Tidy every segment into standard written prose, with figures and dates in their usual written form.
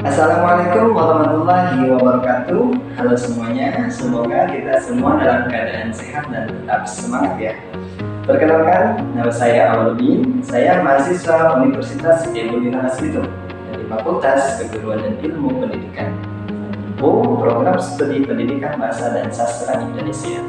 Assalamualaikum warahmatullahi wabarakatuh. Halo semuanya, semoga kita semua dalam keadaan sehat dan tetap semangat ya. Perkenalkan, nama saya Awaludin. Saya mahasiswa Universitas Ilmu Aslitum dari Fakultas Keguruan dan Ilmu Pendidikan, program studi Pendidikan Bahasa dan Sastra Indonesia.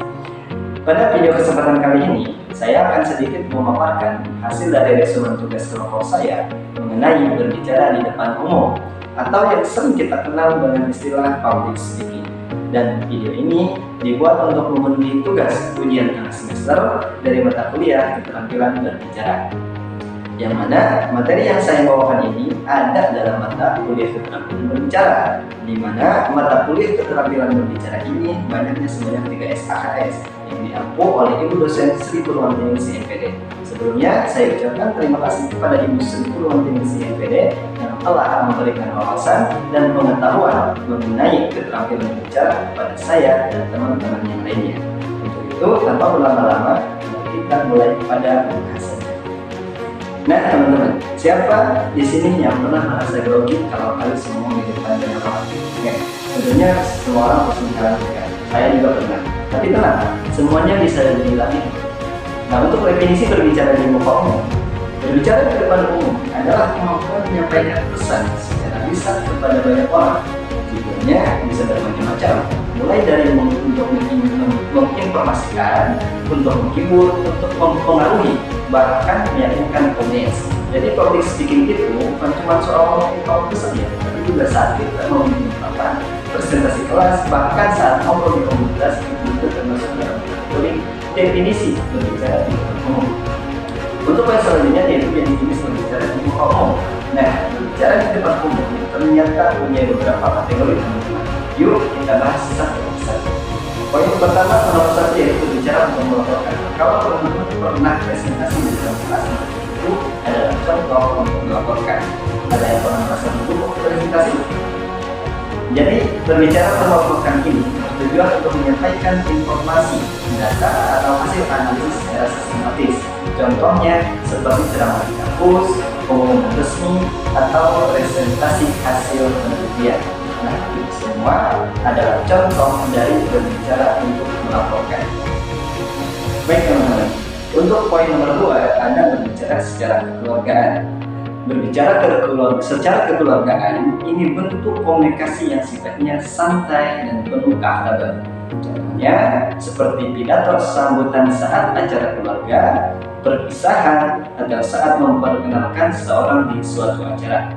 Pada video kesempatan kali ini, saya akan sedikit memaparkan hasil dari resumen tugas kelompok saya mengenai berbicara di depan umum, atau yang sering kita kenal dengan istilah public speaking. Dan video ini dibuat untuk memenuhi tugas ujian tengah semester dari mata kuliah keterampilan berbicara, yang mana materi yang saya bawakan ini ada dalam mata kuliah keterampilan berbicara, di mana mata kuliah keterampilan berbicara ini banyaknya sebanyak 3 SKKS yang diampu oleh Ibu dosen Sri Purwantiningsih MPD. Sebelumnya saya ucapkan terima kasih kepada Ibu Sri Purwantiningsih MPD yang telah memberikan wawasan dan pengetahuan mengenai keterampilan berbicara kepada saya dan teman-teman yang lainnya. Untuk itu, tanpa berlama-lama, kita mulai pada pembahasannya. Nah teman-teman, siapa di sini yang pernah merasa grogi kalau kali semua di depan banyak orang? Ya, tentunya semua orang pasti mengalami. Saya juga pernah. Tapi tenang, semuanya bisa dilatih. Nah, untuk definisi berbicara di muka umum, berbicara di depan umum adalah kemampuan menyampaikan pesan secara lisan kepada banyak orang. Tujuannya bisa bermacam-macam, mulai dari untuk menginformasikan, untuk menghibur, untuk mempengaruhi, bahkan meyakinkan audiens. Jadi public speaking itu bukan cuma soal ngomong pesan ya, tapi juga saat kita mau mengungkapkan presentasi kelas, bahkan saat ngobrol di komunitas itu termasuk dalam kategori definisi berbicara di depan umum. Untuk yang selanjutnya yaitu definisi berbicara di muka umum. Nah, berbicara di depan umum ternyata punya beberapa kategori teman-teman. Yuk kita bahas satu persatu. Poin pertama nomor satu yaitu berbicara untuk melaporkan. Kalau teman-teman pernah presentasi di dalam kelas, itu adalah contoh untuk melaporkan. Ada yang pernah merasa buku presentasi? Jadi berbicara atau melaporkan ini bertujuan untuk menyampaikan informasi, data atau hasil analisis secara sistematis. Contohnya seperti ceramah di kampus, pengumuman resmi, atau presentasi hasil penelitian. Nah, itu semua adalah contoh dari berbicara untuk melaporkan. Baik teman-teman, untuk poin nomor 2 ada berbicara secara kekeluargaan. Berbicara secara kekeluargaan ini bentuk komunikasi yang sifatnya santai dan penuh keakraban. Contohnya seperti pidato sambutan saat acara keluarga, perpisahan, atau saat memperkenalkan seseorang di suatu acara.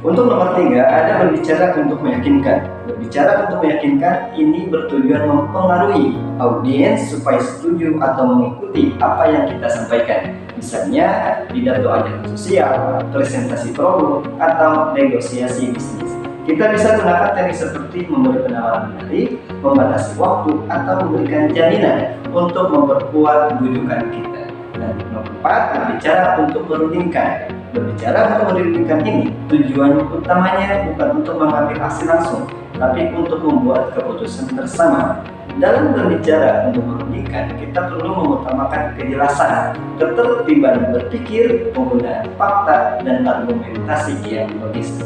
Untuk nomor 3 ada berbicara untuk meyakinkan. Berbicara untuk meyakinkan ini bertujuan mempengaruhi audiens supaya setuju atau mengikuti apa yang kita sampaikan. Misalnya pidato acara sosial, presentasi produk, atau negosiasi bisnis. Kita bisa gunakan teknik seperti memberi penawaran menarik, membatasi waktu, atau memberikan jaminan untuk memperkuat rujukan kita. Dan nomor 4, berbicara untuk merundingkan. Berbicara untuk merundingkan ini tujuan utamanya bukan untuk mengambil hasil langsung, tapi untuk membuat keputusan bersama. Dalam berbicara untuk merundingkan, kita perlu mengutamakan kejelasan, ketertiban berpikir, penggunaan fakta, dan argumentasi yang logis.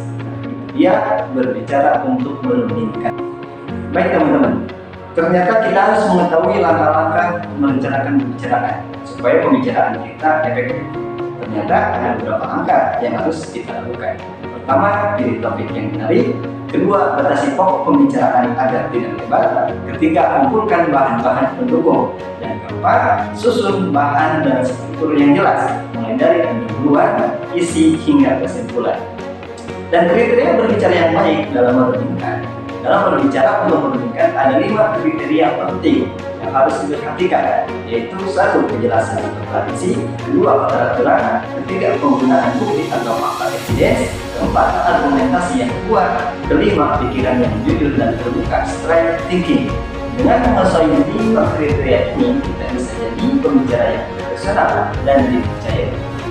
Dia berbicara untuk merundingkan. Baik teman-teman, ternyata kita harus mengetahui langkah-langkah merencanakan pembicaraan supaya pembicaraan kita efektif. Ternyata ada beberapa langkah yang harus kita lakukan. Pertama, pilih topik yang menarik. Kedua, batasi pokok pembicaraan agar tidak lebar. Ketiga, kumpulkan bahan-bahan pendukung. Dan keempat, susun bahan dan struktur yang jelas, mulai dari pendahuluan, isi, hingga kesimpulan. Dan kriteria berbicara yang baik dalam merundingkan. Dalam berbicara untuk merundingkan ada 5 kriteria penting yang harus diperhatikan, yaitu 1. Kejelasan atau tradisi, 2. Keteraturan, 3. Penggunaan bukti atau fakta evidence, 4. Argumentasi yang kuat, 5. Pikiran yang jujur dan terbuka, straight thinking. Dengan menguasai 5 kriteria ini, kita bisa jadi pembicara yang profesional dan dipercaya.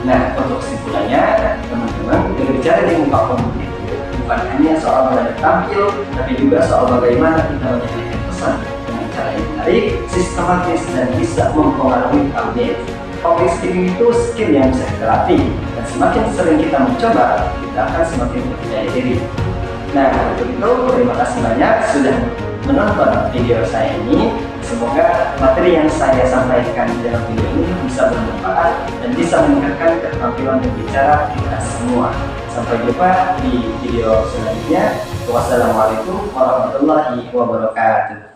Nah, untuk kesimpulannya, teman-teman, berbicara di muka umum itu bukan hanya soal bagaimana tampil, tapi juga soal bagaimana kita menyampaikan pesan dengan cara yang menarik, sistematis, dan bisa mempengaruhi audiens. Public speaking itu skill yang bisa kita latih, dan semakin sering kita mencoba, kita akan semakin percaya diri. Nah, untuk itu terima kasih banyak sudah menonton video saya ini. Semoga materi yang saya sampaikan di dalam video ini bisa bermanfaat dan bisa meningkatkan keterampilan berbicara kita semua. Sampai jumpa di video selanjutnya. Wassalamualaikum warahmatullahi wabarakatuh.